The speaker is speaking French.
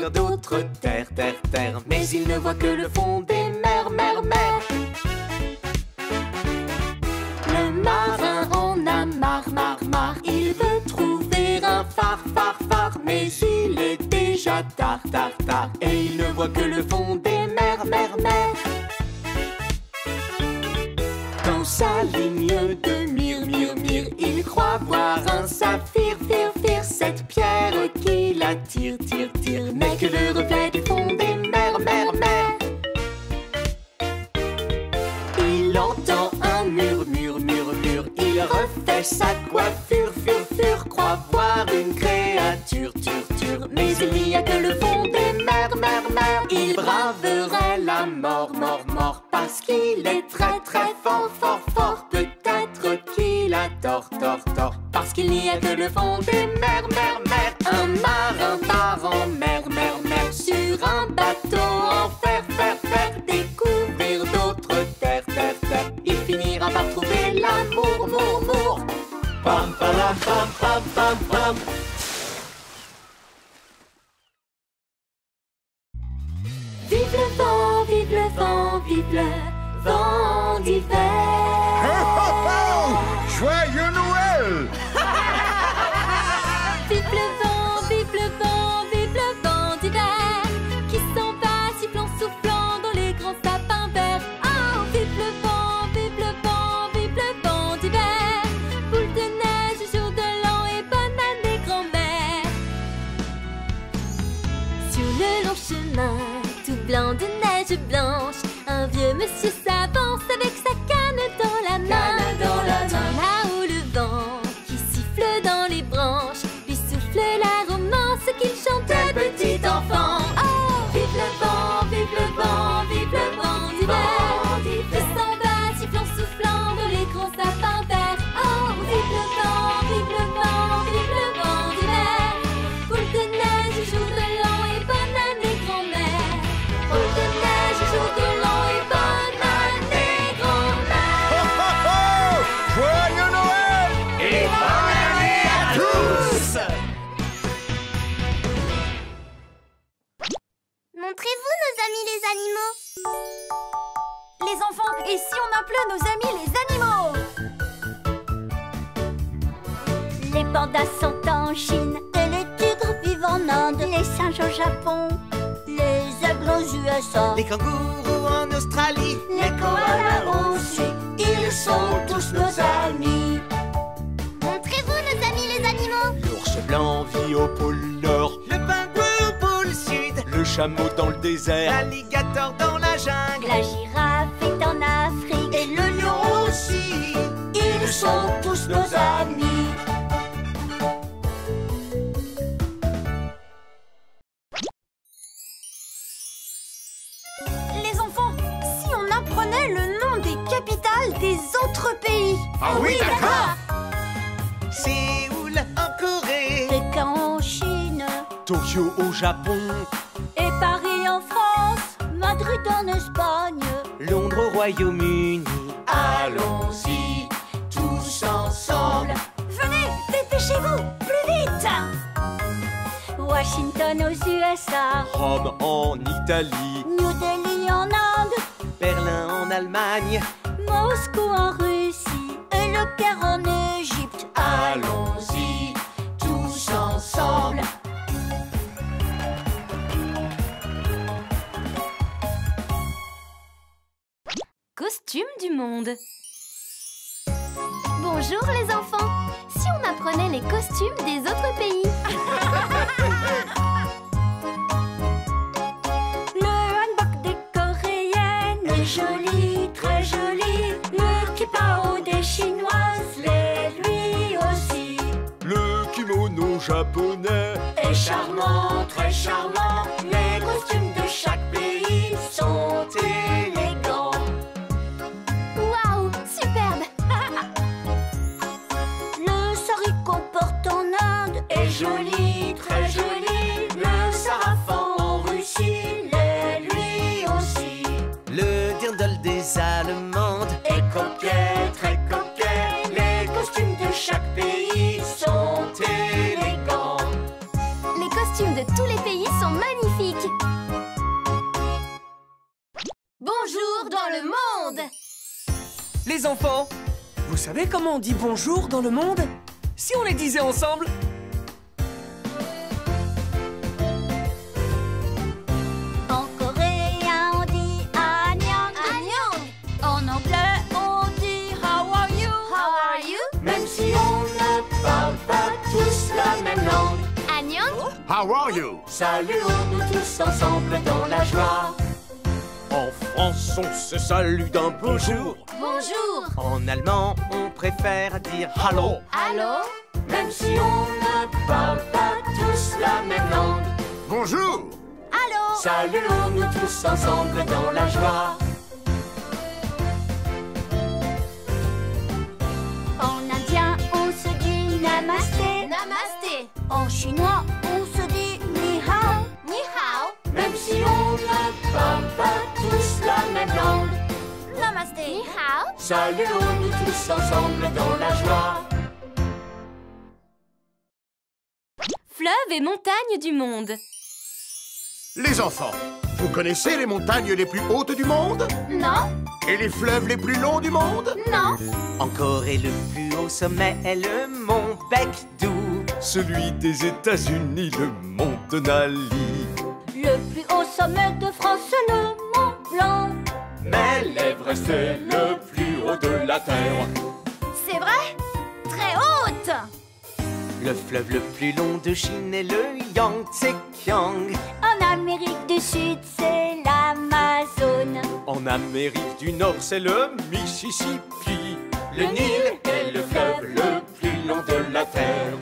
découvrir d'autres terres, terres, terres. Mais il ne voit que le fond des mers, mers, mers. Le marin en a marre, marre, marre. Il veut trouver un phare, phare, phare. Mais il est déjà tard, tard, tard. Et il ne voit que le fond des mers, mers, mers. Dans sa ligne de mire, mire, mire, il croit voir un saphir, fire, fire. Cette pierre qui l'attire, tire, tire, n'est que le reflet du fond des mers, mers, mers. Il entend un murmure, murmure. Il refait sa coiffure, fure, fure. Croit voir une créature, ture, ture. Mais il n'y a que le fond des mers, mers, mers. Il braverait la mort, mort, mort. Parce qu'il est très, très fort, fort, fort. Peut-être qu'il a tort, tort, tort. Parce qu'il n'y a que le fond des mers, mers, mers. Un marin part en mer, mer, mer. Sur un bateau en fer, fer, fer. Découvrir d'autres terres, terres, terres. Il finira par trouver l'amour, mour, mour. Pam, palam, pam, pam, pam, pam. Vive le vent, vive le vent, vive le vent d'hiver. Ho, ho, ho! Joyeux Noël! Vive le vent, vive le vent, vive le vent d'hiver qui s'en va sifflant, soufflant dans les grands sapins verts. Oh, vive le vent, vive le vent, vive le vent d'hiver. Boule de neige, jour de l'an et bonne année grand-mère. Sur le long chemin tout blanc de neige blanche, un vieux monsieur s'avance avec sa canne dans la main. Là où le vent qui siffle dans les branches lui souffle la romance qu'il chantait petit enfant. Oh, vive le vent, vive le vent, vive le vent d'hiver qui s'en va sifflant, soufflant dans les grands sapins verts. Oh, vive le vent, vive le vent, vive le vent d'hiver. Boule de neige, jour de l'an et bonne année grand-mère. Boule de neige, jour de l'an et bonne année grand-mère. Ho, ho, ho! Joyeux Noël! Et bonne année à tous! Montrez-vous nos amis les animaux. Les enfants, et si on appelait nos amis les animaux? Les pandas sont en Chine et les tigres vivent en Inde. Les singes au Japon, les aigles aux USA, Les kangourous en Australie, les koalas aussi. Ils sont tous nos amis. Montrez-vous nos amis les animaux. l'ours blanc vit au pôle Nord, le pingouin au pôle Sud, le chameau dans le désert, l'alligator dans la jungle, La girafe est en Afrique et le lion aussi. Ils sont tous nos amis. Les enfants, si on apprenait le nom des capitales des autres pays? Ah oui, d'accord. Séoul en Corée, Pékin en Chine Tokyo au Japon, Et Paris en France? Madrid en Espagne. Londres au Royaume-Uni. Allons-y tous ensemble. Venez, dépêchez-vous, plus vite! Washington aux USA. Rome en Italie, New Delhi en Inde. Berlin en Allemagne. Moscou en Russie. Et le Caire en Égypte. Allons-y tous ensemble. Costume du monde. Bonjour les enfants. Si on apprenait les costumes des autres pays? Le hanbok des Coréennes est joli, très joli. Le kipao des Chinoises l'est lui aussi. Le kimono japonais Est charmant, très charmant. Les costumes de chaque pays sont élégants. Waouh, superbe! Le sari qu'on porte en Inde est joli, très joli. Le sarafan en Russie l'est lui aussi. Le dirndl des Allemandes Et coquet, très coquet. Les costumes de chaque pays sont élégants. Les costumes de tous les pays sont magnifiques. dans le monde! Les enfants, vous savez comment on dit bonjour dans le monde? Si on les disait ensemble? En coréen, on dit annyeong. Annyeong! En anglais, on dit how are you? How are you? Même si on ne parle pas tous la même langue. Annyeong! How are you? Saluons-nous tous ensemble dans la joie. En France, on se salue d'un bonjour. Bonjour! En allemand, on préfère dire hallo. Allô? Même si on ne parle pas tous la même langue. Bonjour. Allô? Saluons-nous tous ensemble dans la joie. En indien, on se dit namasté. Namasté! En chinois, on se dit ni hao. Ni hao! Même si on ne parle pas tous la même langue. Namasté. Ni hao! Saluons-nous tous ensemble dans la joie. Fleuves et montagnes du monde. Les enfants, vous connaissez les montagnes les plus hautes du monde? Non? Et les fleuves les plus longs du monde? Non? En Corée, le plus haut sommet est le mont Baekdu. Celui des États-Unis, le mont Denali. Le plus haut sommet de France, le Mont Blanc. Mais l'Everest est le plus haut de la terre. C'est vrai? Très haute! Le fleuve le plus long de Chine est le Yangtze-kiang. En Amérique du Sud, c'est l'Amazone. En Amérique du Nord, c'est le Mississippi. Le Nil est le fleuve le plus long de la terre.